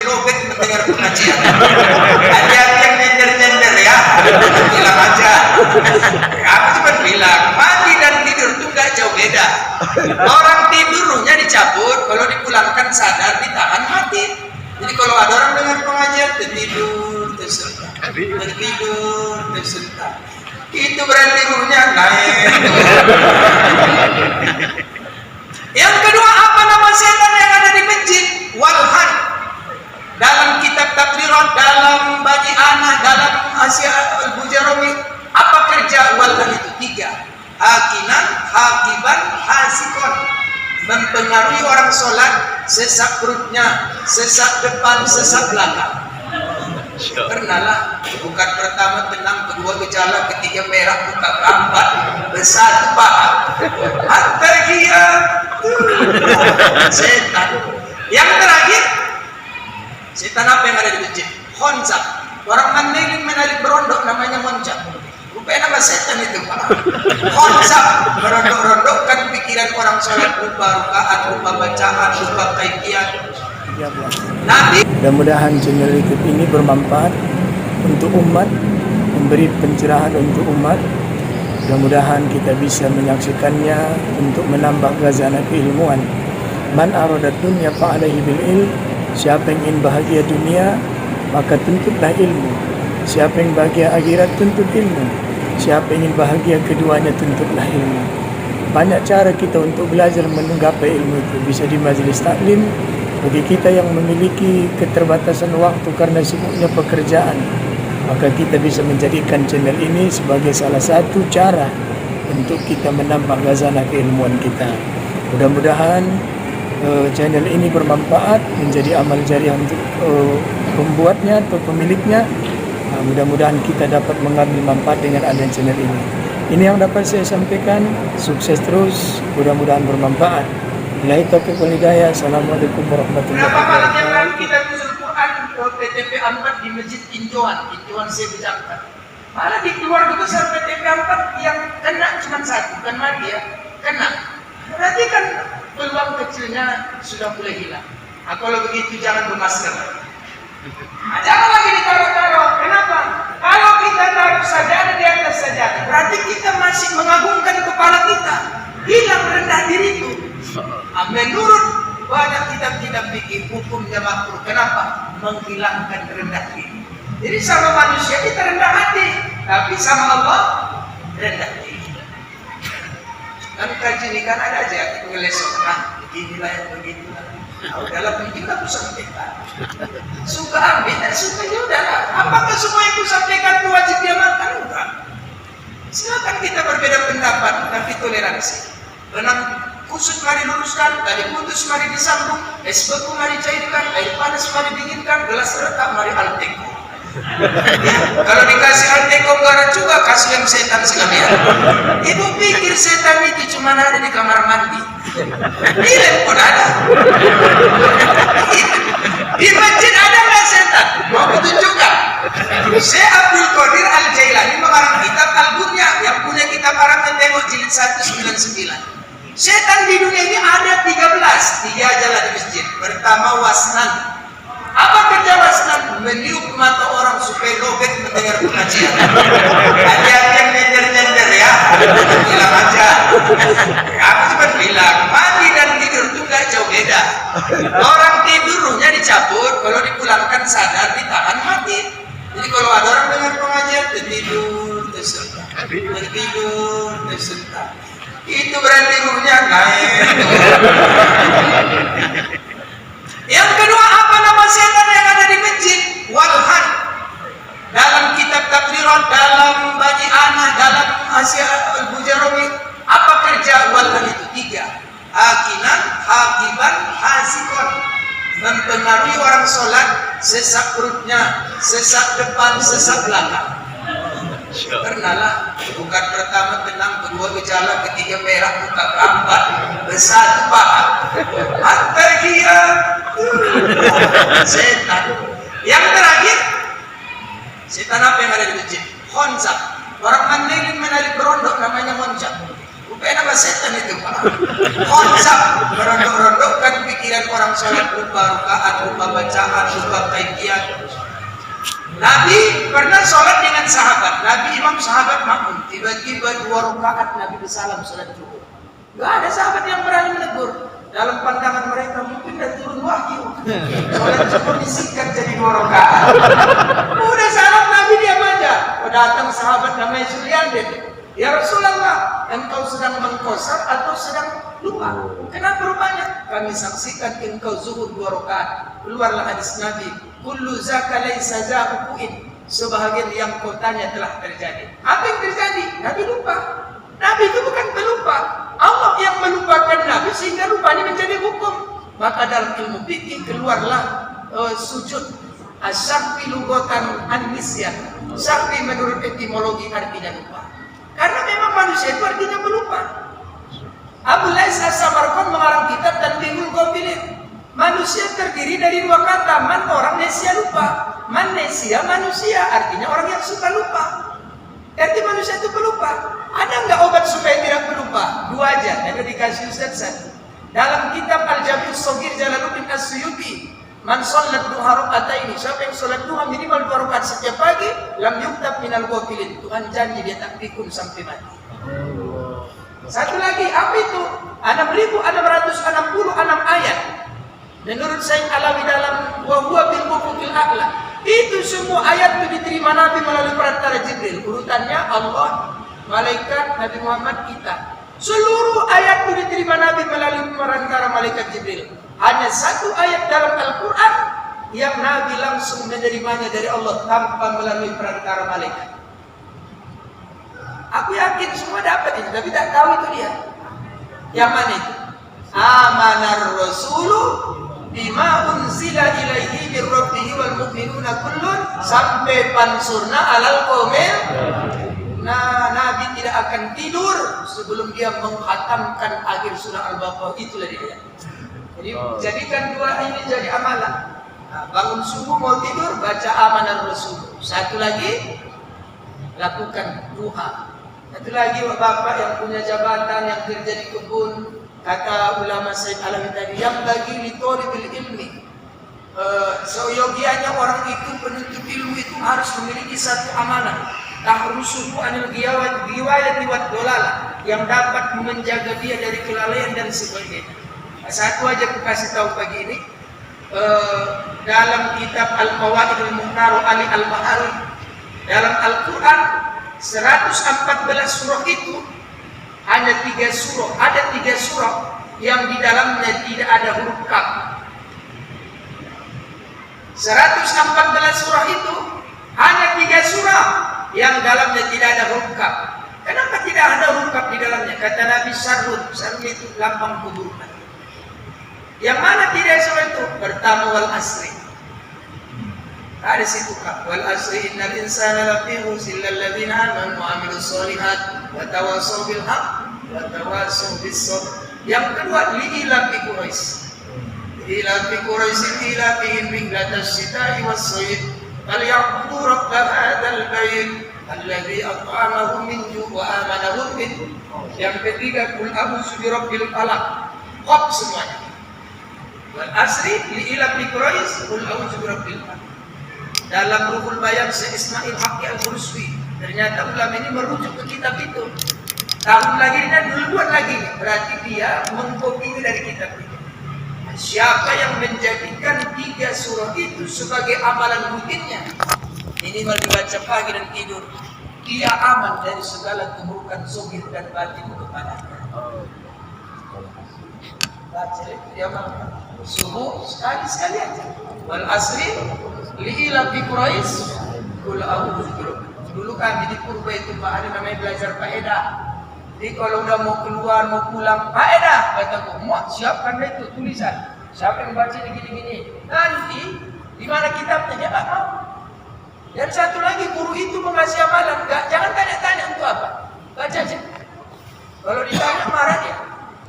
robek mendengar pengajian. Ada yang nyender-nyender ya, bilang aja. Aku cuma bilang, mati dan tidur itu gak jauh beda. Orang tidur ruhnya dicabut, kalau dipulangkan sadar, ditahan mati. Jadi kalau ada orang dengar pengajian, tertidur, tersentak. Itu berarti ruhnya naik. Yang kedua, apa nama setan yang ada di masjid? Walhan. Dalam kitab takdirat, dalam bagi anak, dalam Asia Al-Bujarumi, apa kerja walhan itu? 3. Hakinan, hakiban, hasikon. Mempengaruhi orang sholat, sesak perutnya, sesak depan, sesak belakang. Pernahlah, bukan pertama tenang, kedua gejala, ketiga merah, buka keempat, besar paha. Antargia, setan. Yang terakhir, setan apa yang ada di masjid? Khonzak. Orang Mandailing menalik berondok namanya Monjak. Rupanya nama setan itu, Pak. Khonzak, berondok-rondokkan pikiran orang sholat, lupa rukaat, lupa bacaan, lupa kaifiat. Nanti mudah-mudahan channel YouTube ini bermanfaat untuk umat, memberi pencerahan untuk umat. Mudah-mudahan kita bisa menyaksikannya untuk menambah khazanah keilmuan. Man arada dunya fa'alaihi bil ilm. Siapa yang ingin bahagia dunia, maka tuntutlah ilmu. Siapa yang bahagia akhirat, tuntut ilmu. Siapa yang ingin bahagia keduanya, tuntutlah ilmu. Banyak cara kita untuk belajar menggapai ilmu itu. Bisa di majelis taklim. Bagi kita yang memiliki keterbatasan waktu karena sibuknya pekerjaan, maka kita bisa menjadikan channel ini sebagai salah satu cara untuk kita menambah khazanah keilmuan kita. Mudah-mudahan channel ini bermanfaat, menjadi amal jariah untuk pembuatnya atau pemiliknya. Mudah-mudahan kita dapat mengambil manfaat dengan adanya channel ini. Ini yang dapat saya sampaikan. Sukses terus, mudah-mudahan bermanfaat. Billahi taufiq wal hidayah. Assalamualaikum warahmatullahi Kenapa malam yang lalu wabarakatuh. kita usul Quran PTP 4 di Masjid Injoan saya bicarakan. Malah di keluarga besar PTP 4 yang kena cuma satu, bukan lagi ya, kena. Berarti kan peluang kecilnya sudah mulai hilang. Kalau begitu jangan bermasker. Jangan lagi ditaruh-taruh. Kenapa? Kalau kita taruh sajadah di atas sajadah, berarti kita masih mengagungkan kepala kita. Hilang rendah diri itu. Menurut banyak kitab-kitab fikih, hukumnya makruh. Kenapa? Menghilangkan rendah diri. Jadi sama manusia kita rendah hati, tapi sama Allah rendah diri. Kan kaji ini kan ada aja pengelesongan, beginilah yang beginilah. Dalam mungkin aku sampaikan. Suka ambil dan suka juga. Apakah semua yang aku sampaikan itu wajib diamalkan? Enggak. Silakan kita berbeda pendapat, tapi toleransi. Benang kusut mari luruskan, tali putus mari disambung, es beku mari cairkan, air panas mari dinginkan, gelas retak mari alteko. Ya, kalau dikasih alteko garam juga, kasih yang setan sekalian. Ibu pikir setan itu cuma ada di kamar mandi. Di pun ada. Di masjid ada nggak setan? Mau tunjukkan? Syekh Abdul Qadir Al-Jailani mengarang kitab Al-Bunya, yang punya kitab Arabnya tengok jilid 199. Setan di dunia ini ada 13, 3 aja lah di masjid. Pertama wasnan. Apa kerja wasnan? Meniup mata orang supaya robek mendengar pengajian. Ada yang nyender-nyender ya, bilang aja. Aku cuma bilang, mati dan tidur itu gak jauh beda. Orang tidur ruhnya dicabut, kalau dipulangkan sadar, ditahan mati. Jadi kalau ada orang dengar pengajian, tertidur, tersentak. Itu berarti ruhnya naik. Yang kedua, apa nama setan yang ada di masjid? Walhan. Dalam kitab takdirat, dalam bagi anak, dalam Asia Al-Bujarumi, apa kerja walhan itu? 3. Hakinan, hakiban, hasikon. Mempengaruhi orang sholat, sesak perutnya, sesak depan, sesak belakang. Pernahlah, bukan pertama tenang, kedua gejala, ketiga merah, buka keempat, besar paha. Antargia, setan. Yang terakhir, setan apa yang ada di masjid? Khonzak. Orang Mandailing menalik berondok namanya Monjak. Rupanya nama setan itu Pak. Konsep merondok-rondokkan pikiran orang sholat lupa rakaat, lupa bacaan, lupa kaifiat. Nabi pernah sholat dengan sahabat. Nabi imam, sahabat makmum. Tiba-tiba 2 rakaat Nabi bersalam sholat zuhur. Gak ada sahabat yang berani menegur. Dalam pandangan mereka mungkin dah turun wahyu. Sholat zuhur disingkat jadi 2 rakaat. Udah salam Nabi diam aja. Datang sahabat namanya Suryandin. Ya Rasulullah, engkau sedang mengkosar atau sedang lupa? Kenapa rupanya? Kami saksikan engkau zuhur 2 rakaat. Keluarlah hadis Nabi. Kullu zaka laysa za'ukuin. Sebahagian yang kau tanya telah terjadi. Apa yang terjadi? Nabi lupa. Nabi itu bukan pelupa. Allah yang melupakan Nabi sehingga lupanya menjadi hukum. Maka dalam ilmu fikih keluarlah sujud asyafi lugatan an-nisyan. Syafi menurut etimologi artinya lupa. Karena memang manusia itu artinya melupa. Abu Lais As-Samarqand mengarang kitab Tanbihul Ghafilin. Manusia terdiri dari 2 kata, man orang, nesia lupa. Man nesia manusia, artinya orang yang suka lupa. Arti manusia itu pelupa. Ada nggak obat supaya tidak pelupa? 2 aja, ada dikasih Ustaz 1. Dalam kitab Al-Jami' As-Shaghir Jalaluddin As-Suyuti, man sholat duha rakaataini, siapa yang sholat duha minimal 2 rakaat setiap pagi, lam yuktab minal ghafilin. Tuhan janji dia tak pikun sampai mati. Satu lagi, apa itu? 6.666 ayat. Menurut Sayyid Alawi dalam wa huwa bil ufuqil a'la. Itu semua ayat itu diterima Nabi melalui perantara Jibril. Urutannya Allah, malaikat, Nabi Muhammad, kita. Seluruh ayat itu diterima Nabi melalui perantara malaikat Jibril. Hanya 1 ayat dalam Al-Quran yang Nabi langsung menerimanya dari Allah tanpa melalui perantara malaikat. Aku yakin semua dapat itu, tapi tak tahu itu dia. Yang mana itu? Amanar Rasulu bima unzila ilaihi bir rabbihi wal mu'minuna kullun sampai pansurna alal qaumil. Nah, Nabi tidak akan tidur sebelum dia menghatamkan akhir surah Al-Baqarah. Itulah dia. Jadi jadikan 2 ini jadi amalan. Nah, bangun subuh mau tidur baca amanar Rasul. 1 lagi lakukan duha. 1 lagi bapak yang punya jabatan, yang kerja di kebun, kata ulama Sayyid Alawi tadi, yang bagi litolibil ilmi. Seyogianya orang itu penuntut ilmu itu harus memiliki 1 amanah. Tahrusuhu anil riwayat diwat dolala, yang dapat menjaga dia dari kelalaian dan sebagainya. 1 aja aku kasih tahu pagi ini. Dalam kitab Al-Qawaid Al-Muhtaru Ali Al-Bahari, dalam Al-Quran 114 surah itu hanya 3 surah. Ada 3 surah yang di dalamnya tidak ada huruf kaf. 114 surah itu hanya 3 surah yang dalamnya tidak ada huruf kaf. Kenapa tidak ada huruf kaf di dalamnya? Kata Nabi Sarun itu lambang keburukan. Yang mana tidak surah itu? Pertama wal asri. Ada situ kaf. Wal asri innal insana lafi khusr illa alladziina aamanu wa 'amilus shalihat wa tawassaw bil haqq wa tawassaw bis sabr. Yang kedua li'ilafi Quraisy. Li'ilafi Quraisy ilafihim rihlatas shita'i was sayf. Falyaqudu rabb hadzal bait alladzi at'amahum min ju' wa amanahum min. Yang ketiga qul a'udzu birabbil falaq. Qaf semuanya. Wal asri li'ilafi Quraisy qul a'udzu birabbil falaq. Dalam Ruhul Bayan Ismail Haqqi Al-Buruswi, ternyata ulama ini merujuk ke kitab itu. Tahun lagi dan duluan lagi, berarti dia mengkopi dari kitab itu. Siapa yang menjadikan 3 surah itu sebagai amalan rutinnya, minimal dibaca pagi dan tidur, dia aman dari segala keburukan zahir dan batin kepadanya. Baca itu dia amalkan. Subuh sekali-sekali aja. Wal asri li'ila fi Quraisy qul a'udzu birabbil. Dulu kami di Purba itu Pak, ada namanya belajar faedah. Jadi kalau udah mau keluar mau pulang, faedah kataku, muat siapkan itu tulisan. Siapa yang baca gini-gini? Nanti di mana kitabnya dia enggak tahu. Dan satu lagi guru itu mengasih amalan, jangan tanya-tanya untuk apa. Baca aja. Kalau ditanya marah dia.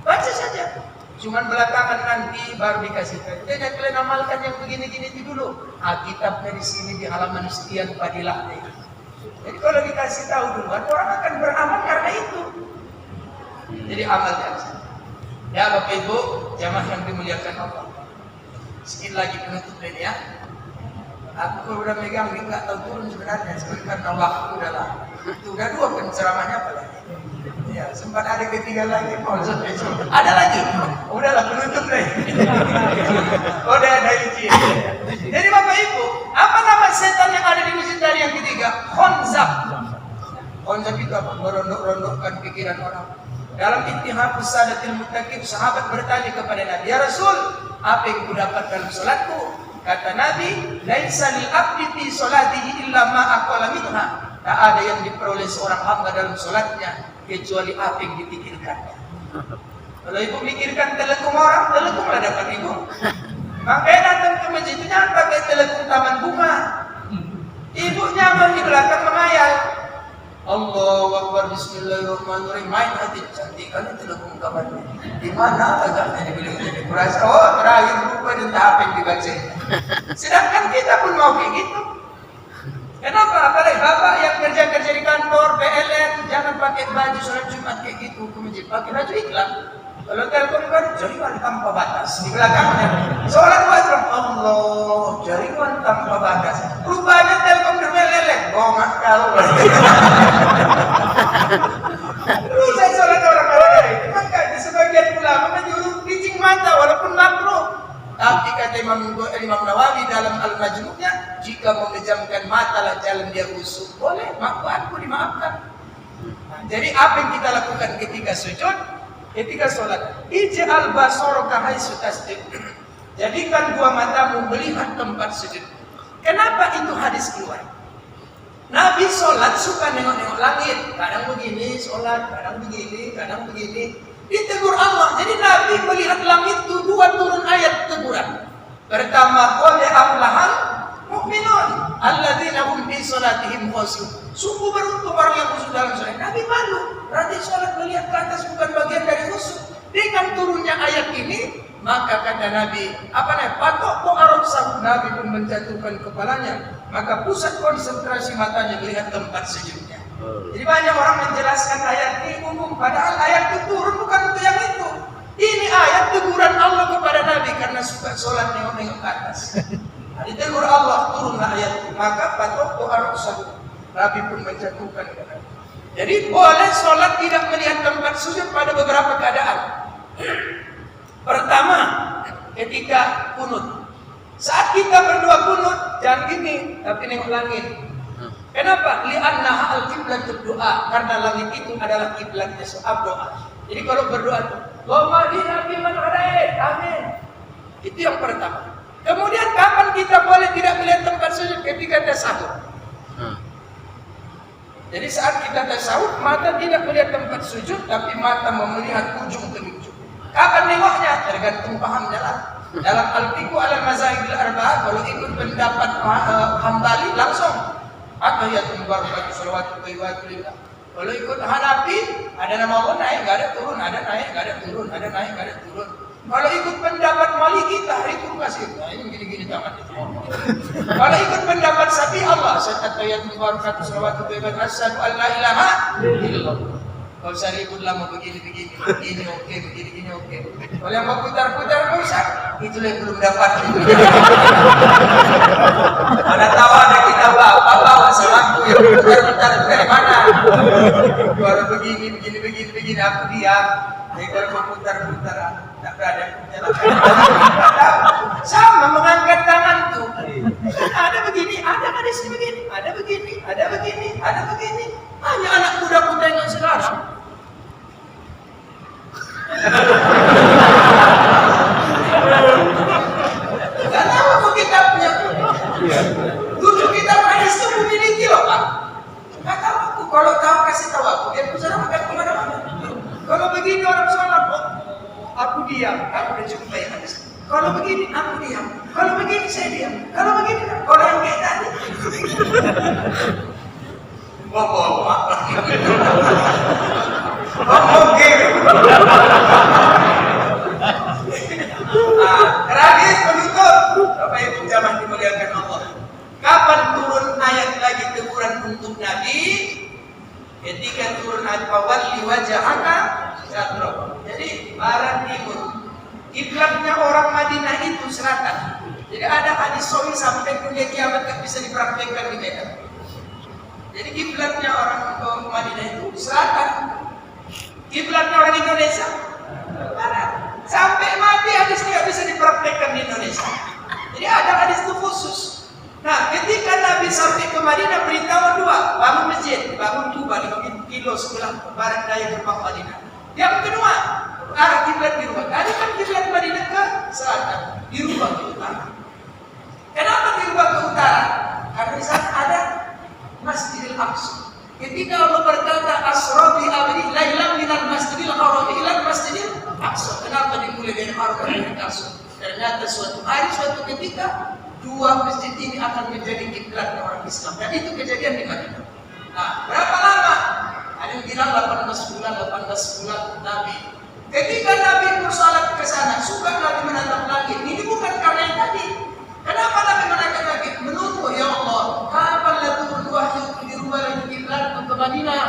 Baca saja. Cuman belakangan nanti baru dikasih tahu. Jadi kalian amalkan yang begini-gini itu dulu. Kitabnya di sini di halaman sekian fadilah. Jadi kalau dikasih tahu duluan, orang akan beramal karena itu. Jadi amalkan saja. Ya Bapak Ibu, jamaah yang dimuliakan Allah. Sedikit lagi penutup ini ya. Aku kalau udah megang ini nggak tahu turun sebenarnya, karena waktu udah lama. Itu udah 2 penceramahnya apa lagi? Ya sempat ada ketiga lagi, ada lagi. Udahlah penutup deh. Udah ada izin. Jadi Bapak Ibu, apa nama setan yang ada di masjid dari yang ketiga? Khonzab. Khonzab itu apa? Merondok-rondokkan pikiran orang. Dalam Ittihafus Sadatil Muttaqin, sahabat bertanya kepada Nabi, "Ya Rasul, apa yang kudapat dalam salatku?" Kata Nabi, "Laisa lil abdi fi salatihi illa ma aqala minha." Tak ada yang diperoleh seorang hamba dalam salatnya kecuali apa yang dipikirkannya. Kalau ibu pikirkan telekom orang, telekomlah dapat ibu. Makanya datang ke masjid itu jangan pakai telekom taman bunga. Ibu nyaman di belakang menghayal. Allahu Akbar, Bismillahirrahmanirrahim. Main hati cantik kan itu telekom kamarnya. Di mana agaknya dibilang jadi kurasa. Oh terakhir lupa dan apa yang dibaca. Sedangkan kita pun mau kayak gitu. Kenapa? Apalagi bapak yang kerja di kantor, PLN, jangan pakai baju sholat Jumat kayak gitu ke masjid. Pakai baju iklan. Kalau telepon baru, jaringan tanpa batas. Di belakangnya, sholat wajib Allah, jaringan tanpa batas. Rupanya telepon bermeleleh. Oh, nggak tahu. Rusak sholat orang-orang itu. Maka di sebagian ulama menyuruh licing mata walaupun makruh. Tapi kata Imam Nawawi dalam Al-Majmu'-nya, jika memejamkan mata lah jalan dia busuk, boleh, aku dimaafkan. Nah, jadi apa yang kita lakukan ketika sujud, ketika sholat? Ij'al basaraka haitsu tasjud. Jadikan 2 matamu melihat tempat sujud. Kenapa itu hadis keluar? Nabi sholat suka nengok-nengok langit, kadang begini sholat, kadang begini, kadang begini. Ditegur Allah. Jadi Nabi melihat langit itu 2 turun ayat teguran. Pertama, qad aflahal mu'minun alladzina hum fi salatihim khashi'un. Sungguh beruntung orang yang khusyuk dalam salat. Nabi malu. Berarti salat melihat ke atas bukan bagian dari khusyuk. Dengan turunnya ayat ini, maka kata Nabi, patok Arab sahut, Nabi pun menjatuhkan kepalanya, maka pusat konsentrasi matanya melihat tempat sujudnya. Jadi banyak orang menjelaskan ayat ini umum, padahal ayat itu turun bukan untuk yang itu. Ini ayat teguran Allah kepada Nabi karena suka sholat nengok-nengok ke atas. Ditegur Allah, turunlah ayat itu. Maka patok Arab sahut, Nabi pun menjatuhkan kepalanya. Jadi boleh sholat tidak melihat tempat sujud pada beberapa keadaan. Pertama, ketika kunut. Saat kita berdoa kunut, jangan gini, tapi nengok langit. Kenapa? Li'annaha al-qiblatud doa, karena langit itu adalah kiblatnya soal doa. Jadi kalau berdoa itu, Allahumma hdina fiman hadait, amin. Itu yang pertama. Kemudian kapan kita boleh tidak melihat tempat sujud? Ketika tasawuf. Jadi saat kita tasawuf, mata tidak melihat tempat sujud, tapi mata melihat ujung ke ujung. Kapan nengoknya? Tergantung pahamnya lah. Dalam Al-Fiqhu al-Mazahib al-Arba'ah, kalau ikut pendapat Hambali langsung At-tahiyatul barakatuh sholawatu thayyibatu lillah. Kalau ikut Hanafi, ada nama Allah naik, enggak ada turun, ada naik, enggak ada turun, ada naik, enggak ada turun. Kalau ikut pendapat Maliki, tahrikur kasih. Nah, ini gini-gini tangan itu. Kalau ikut pendapat Syafi'i, Allah, at-tahiyatul barakatuh sholawatu thayyibatu asyhadu an la ilaha illallah. Kalau usah ribut lama begini oke, begini oke. Kalau yang mau putar-putar nggak usah, itu yang belum dapat. Mana tahu ada kita bawa salahku yang putar-putar dari mana? Kalau begini, aku diam. Jadi kalau mau putar-putar, tak berada jalan. Sama mengangkat tangan tuh. Ada begini, ada di sini begini, ada begini, ada begini, ada begini. Hanya anak muda pun tengok sekarang. Gak tahu apa kita punya. Tujuh kitab hadis itu memiliki loh Pak. Gak tahu aku, kalau tahu kasih tahu aku. Dia bisa makan kemana-mana. Kalau begini orang sholat, aku diam, aku udah cukup banyak hadis. Kalau begini aku diam, kalau begini saya diam, kalau begini, kalau yang kayak tadi. Bapak. Oke. Terakhir penutup, Bapak Ibu jamaah dimuliakan Allah. Kapan turun ayat lagi teguran untuk Nabi? Ketika turun ayat awal wajahaka Syatro. Jadi barat timur. Kiblatnya orang Madinah itu selatan. Jadi ada hadis sahih sampai dunia kiamat tak bisa dipraktekkan di Medan. Jadi kiblatnya orang Madinah itu selatan. Kiblatnya orang Indonesia barat. Sampai mati hadis tidak bisa dipraktekkan di Indonesia. Jadi ada hadis itu khusus. Nah, ketika Nabi sampai ke Madinah, beritahu dua, bangun masjid, bangun Tuba 5 kilo sebelah barat daya gerbang Madinah. Yang kedua, arah kiblat dirubah. Tadi kan kiblat Madinah ke selatan, dirubah ke utara. Kenapa dirubah ke utara? Karena di sana ada Masjidil Aqsa. Ketika Allah berkata, "Asra bi abdi lailan minal Masjidil Haram ila Masjidil Aqsa." Kenapa dimulai dari Haram ke Aqsa? Ternyata suatu hari, suatu ketika dua masjid ini akan menjadi kiblat orang Islam, dan itu kejadian di Madinah. Nah, berapa lama? Ada yang bilang 18 bulan Nabi. Ketika Nabi bersalat ke sana, suka Nabi menatap langit. Ini bukan karena yang tadi. Kenapa Nabi menatap langit? Menunggu, ya Allah, kapan turun wahyu dirubah lagi kiblat ke Madinah?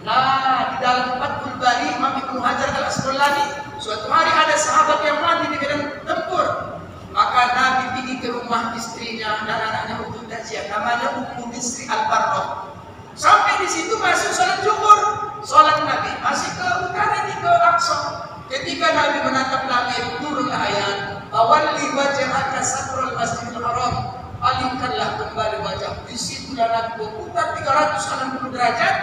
Nah, di dalam Fathul Bari, Imam Ibnu Hajar al-Asqalani, suatu hari ada sahabat yang mati di medan tempur. Maka Nabi pergi ke rumah istrinya dan anaknya untuk takziah, namanya Ummu Bisri Al-Barrah. Sampai di situ masuk salat zuhur, salat Nabi masih ke utara di ke Aqsa. Ketika Nabi menatap langit, turun ayat, "Awalli wajhaka satrul Masjidil Haram." Palingkanlah kembali wajah. Di situlah Nabi berputar 360 derajat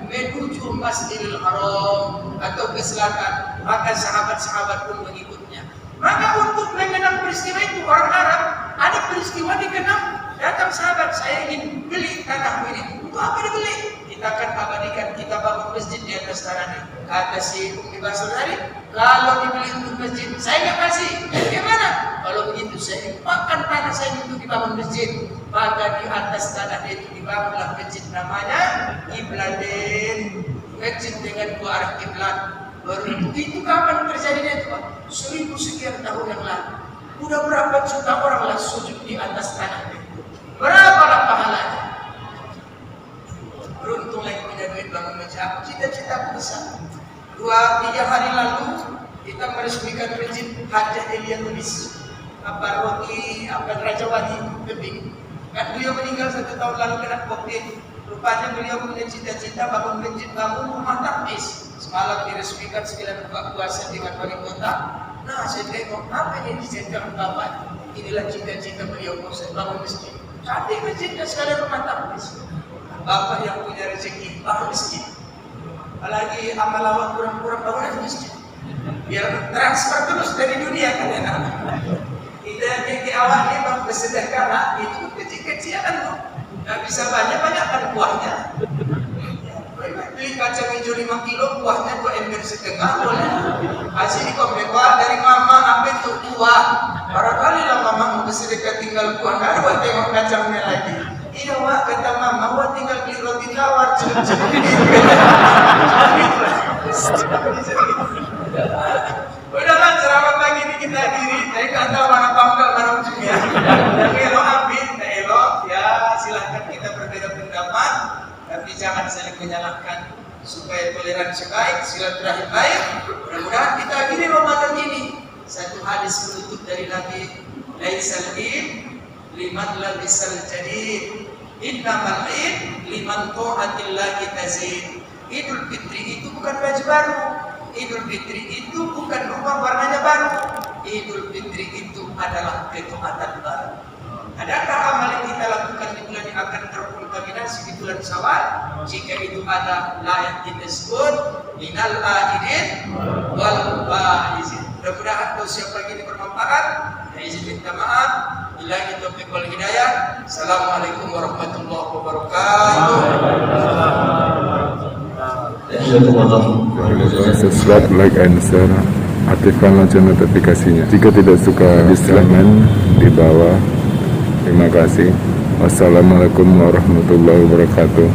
menuju Masjidil Haram atau ke selatan. Maka sahabat-sahabat pun mengikutnya. Maka untuk mengenang peristiwa itu, orang Arab ada peristiwa dikenang, datang sahabat, saya ingin beli tanah ini. Untuk apa dibeli? Kita akan abadikan, kita bangun masjid di atas tanah ini. Kata si Umi Basri, kalau dibeli untuk masjid, saya nggak kasih. Bagaimana? Kalau begitu saya makan tanah saya untuk dibangun masjid. Maka di atas tanah itu dibangunlah masjid, namanya Qiblatain. Masjid dengan dua arah kiblat. Baru itu kapan terjadinya itu Pak? 1000 sekian tahun yang lalu. Udah berapa juta orang lah sujud di atas tanah itu. Berapalah pahalanya? Beruntung lagi punya duit bangun masjid. Cita-cita besar. 2-3 hari lalu kita meresmikan masjid Hajah Elia Tulis. Roti, Raja Wali Tebing. Kan beliau meninggal 1 tahun lalu kena COVID. Rupanya beliau punya cita-cita bangun masjid, bangun rumah tapis. Semalam diresmikan 9 buka puasa di Wali Kota. Nah, saya tengok apa yang diceritakan Bapak. Inilah cita-cita beliau proses bangun masjid. Cantik masjidnya sekalian rumah tapis. Bapak yang punya rezeki bangun masjid. Apalagi amal awak kurang-kurang bangun masjid. Biar transfer terus dari dunia kan ya. Kita yang awalnya bang bersedekah itu kecil-kecilan kok. Nggak bisa banyak-banyak kan buahnya. Beli kacang hijau 5 kilo, buahnya 2 ember setengah boleh. Kasih di komplek, wah dari mama apa itu buah. Barangkali lah mama mau bersedekah tinggal buah, nggak ada buat tengok kacangnya lagi. Iya wah kata mama, wah tinggal beli roti tawar, celup-celup udahlah ceramah pagi ini kita akhiri. Saya nggak tahu mana pangkal mana ujungnya. Yang elok ambil, yang elok ya silahkan kita berbeda pendapat. Tapi jangan saling menyalahkan supaya toleransi baik, silaturahim baik. Mudah-mudahan kita akhiri Ramadan ini. Satu hadis penutup dari Nabi, laisal id liman labisal jadid, innamal id liman ta'atillahi tazid. Idul Fitri itu bukan baju baru. Idul Fitri itu bukan rumah warnanya baru. Idul Fitri itu adalah ketaatan baru. Adakah amal yang kita lakukan di bulan yang akan terkontaminasi di bulan Syawal? Jika itu ada layak kita sebut minal aidin wal faizin. Mudah-mudahan doa pagi ini bermanfaat. Saya izin minta maaf. Billahi taufiq wal hidayah. Assalamualaikum warahmatullahi wabarakatuh. Subscribe, like, and share. Aktifkan lonceng notifikasinya. Jika tidak suka, komen di bawah. Terima kasih. Wassalamualaikum warahmatullahi wabarakatuh.